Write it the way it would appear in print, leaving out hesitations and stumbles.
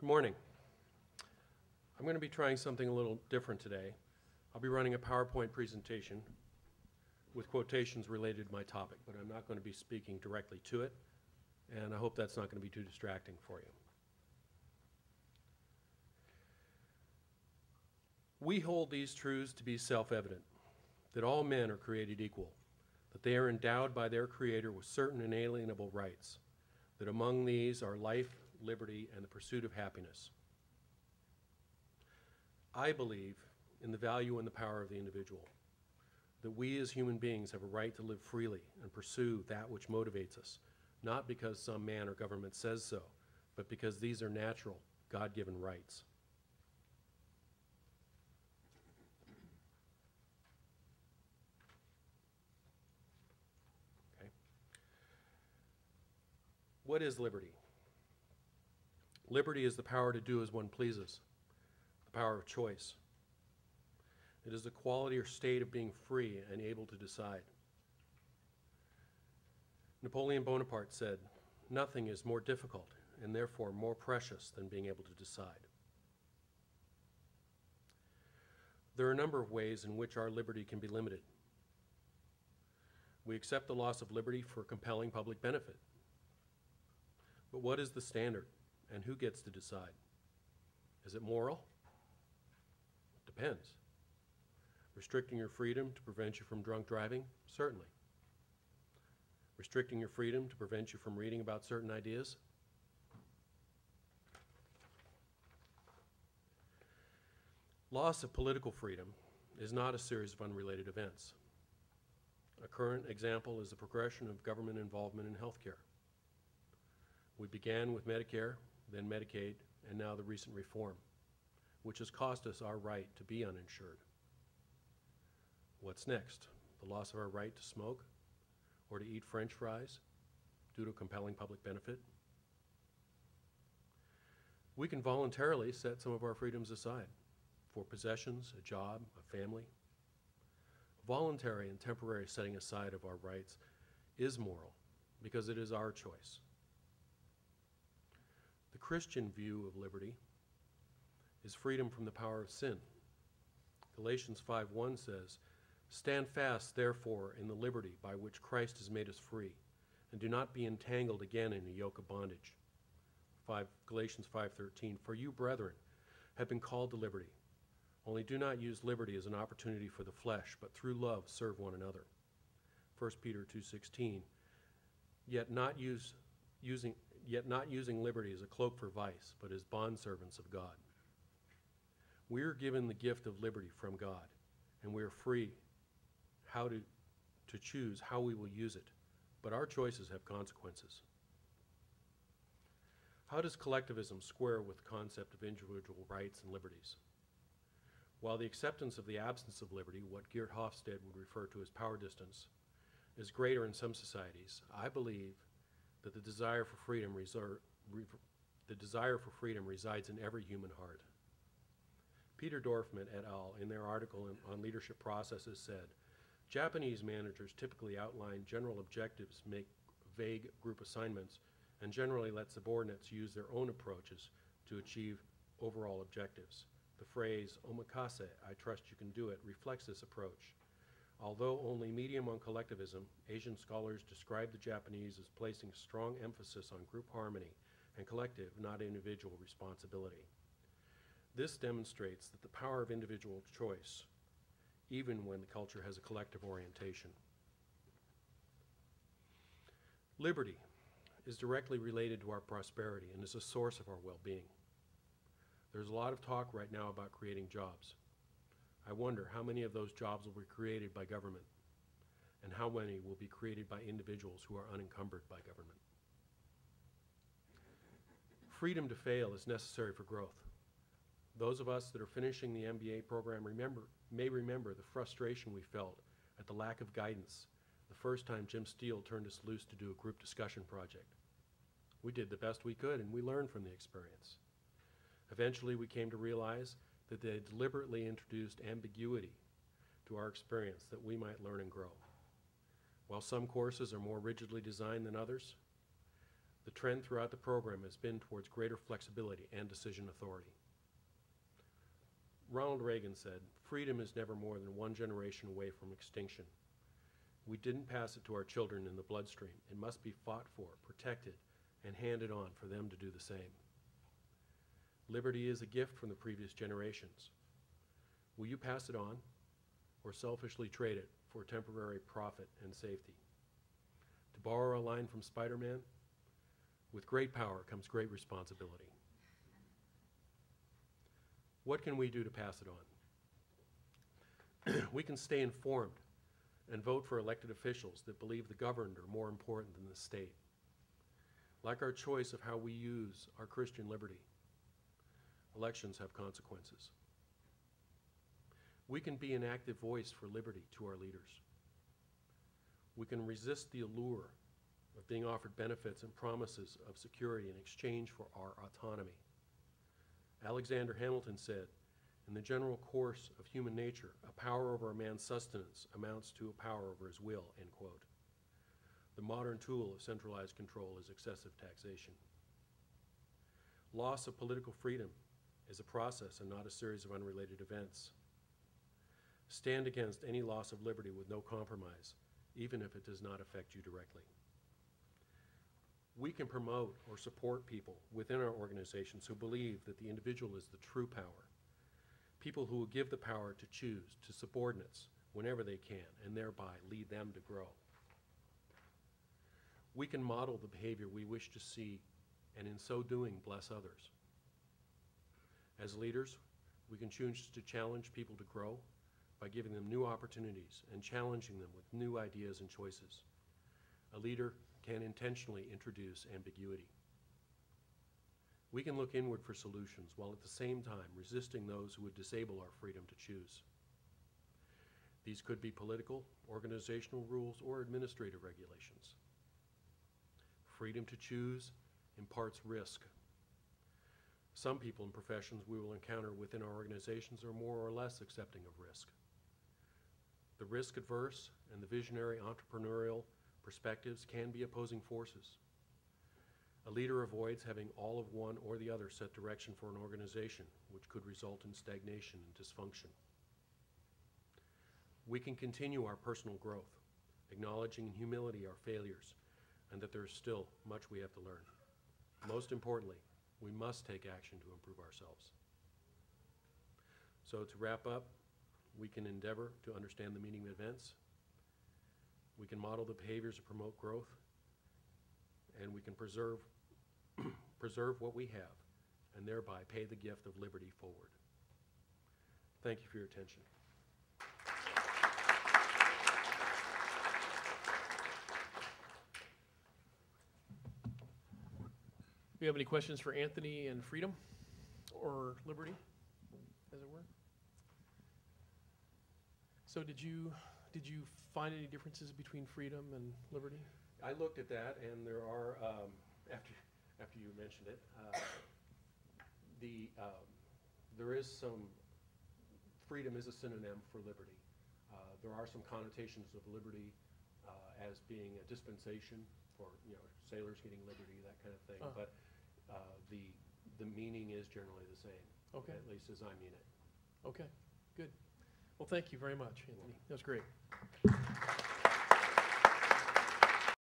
Good morning. I'm going to be trying something a little different today. I'll be running a PowerPoint presentation with quotations related to my topic, but I'm not going to be speaking directly to it, and I hope that's not going to be too distracting for you. We hold these truths to be self-evident, that all men are created equal, that they are endowed by their Creator with certain inalienable rights, that among these are life, liberty, and the pursuit of happiness. I believe in the value and the power of the individual, that we as human beings have a right to live freely and pursue that which motivates us, not because some man or government says so, but because these are natural, God-given rights. Okay. What is liberty? Liberty is the power to do as one pleases, the power of choice. It is the quality or state of being free and able to decide. Napoleon Bonaparte said, "Nothing is more difficult and therefore more precious than being able to decide." There are a number of ways in which our liberty can be limited. We accept the loss of liberty for compelling public benefit. But what is the standard, and who gets to decide? Is it moral? It depends. Restricting your freedom to prevent you from drunk driving? Certainly. Restricting your freedom to prevent you from reading about certain ideas? Loss of political freedom is not a series of unrelated events. A current example is the progression of government involvement in healthcare. We began with Medicare, then Medicaid, and now the recent reform, which has cost us our right to be uninsured. What's next? The loss of our right to smoke or to eat French fries due to compelling public benefit? We can voluntarily set some of our freedoms aside for possessions, a job, a family. Voluntary and temporary setting aside of our rights is moral because it is our choice. The Christian view of liberty is freedom from the power of sin. Galatians 5:1 says, "Stand fast, therefore, in the liberty by which Christ has made us free, and do not be entangled again in a yoke of bondage." Galatians 5:13, "For you, brethren, have been called to liberty. Only do not use liberty as an opportunity for the flesh, but through love serve one another." 1 Peter 2:16, yet not using liberty as a cloak for vice, but as bondservants of God. We are given the gift of liberty from God, and we are free to choose how we will use it, but our choices have consequences. How does collectivism square with the concept of individual rights and liberties? While the acceptance of the absence of liberty, what Geert Hofstede would refer to as power distance, is greater in some societies, I believe that the desire for freedom resides in every human heart. Peter Dorfman et al., in their article on leadership processes, said, "Japanese managers typically outline general objectives, make vague group assignments, and generally let subordinates use their own approaches to achieve overall objectives. The phrase, 'omakase, I trust you can do it,' reflects this approach. Although only medium on collectivism, Asian scholars describe the Japanese as placing strong emphasis on group harmony and collective, not individual responsibility. This demonstrates that the power of individual choice, even when the culture has a collective orientation." Liberty is directly related to our prosperity and is a source of our well-being. There's a lot of talk right now about creating jobs. I wonder how many of those jobs will be created by government, and how many will be created by individuals who are unencumbered by government. Freedom to fail is necessary for growth. Those of us that are finishing the MBA program may remember the frustration we felt at the lack of guidance the first time Jim Steele turned us loose to do a group discussion project. We did the best we could, and we learned from the experience. Eventually, we came to realize that they had deliberately introduced ambiguity to our experience that we might learn and grow. While some courses are more rigidly designed than others, the The trend throughout the program has been towards greater flexibility and decision authority. Ronald Reagan said, "Freedom is never more than one generation away from extinction. We didn't pass it to our children in the bloodstream. It must be fought for, protected, and handed on for them to do the same." Liberty is a gift from the previous generations. Will you pass it on or selfishly trade it for temporary profit and safety? To borrow a line from Spider-Man, with great power comes great responsibility. What can we do to pass it on? We can stay informed and vote for elected officials that believe the governed are more important than the state. Like our choice of how we use our Christian liberty, elections have consequences. We can be an active voice for liberty to our leaders. We can resist the allure of being offered benefits and promises of security in exchange for our autonomy. Alexander Hamilton said, "In the general course of human nature, a power over a man's sustenance amounts to a power over his will," end quote. The modern tool of centralized control is excessive taxation. Loss of political freedom is a process and not a series of unrelated events. Stand against any loss of liberty with no compromise, even if it does not affect you directly. We can promote or support people within our organizations who believe that the individual is the true power. People who will give the power to choose to subordinates whenever they can and thereby lead them to grow. We can model the behavior we wish to see and in so doing bless others. As leaders, we can choose to challenge people to grow by giving them new opportunities and challenging them with new ideas and choices. A leader can intentionally introduce ambiguity. We can look inward for solutions while at the same time resisting those who would disable our freedom to choose. These could be political, organizational rules, or administrative regulations. Freedom to choose imparts risk. Some people and professions we will encounter within our organizations are more or less accepting of risk. The risk-averse and the visionary entrepreneurial perspectives can be opposing forces. A leader avoids having all of one or the other set direction for an organization, which could result in stagnation and dysfunction. We can continue our personal growth, acknowledging in humility our failures, and that there is still much we have to learn. Most importantly, we must take action to improve ourselves. So to wrap up, we can endeavor to understand the meaning of events. We can model the behaviors that promote growth, and we can preserve what we have, and thereby pay the gift of liberty forward. Thank you for your attention. Do you have any questions for Anthony and freedom or liberty, as it were? So did you find any differences between freedom and liberty? I looked at that, and there are, after you mentioned it, there is some, freedom is a synonym for liberty. There are some connotations of liberty as being a dispensation for, sailors getting liberty, that kind of thing. But the meaning is generally the same, Okay. at least as I mean it. Okay, good. Well, thank you very much, Anthony. That was great.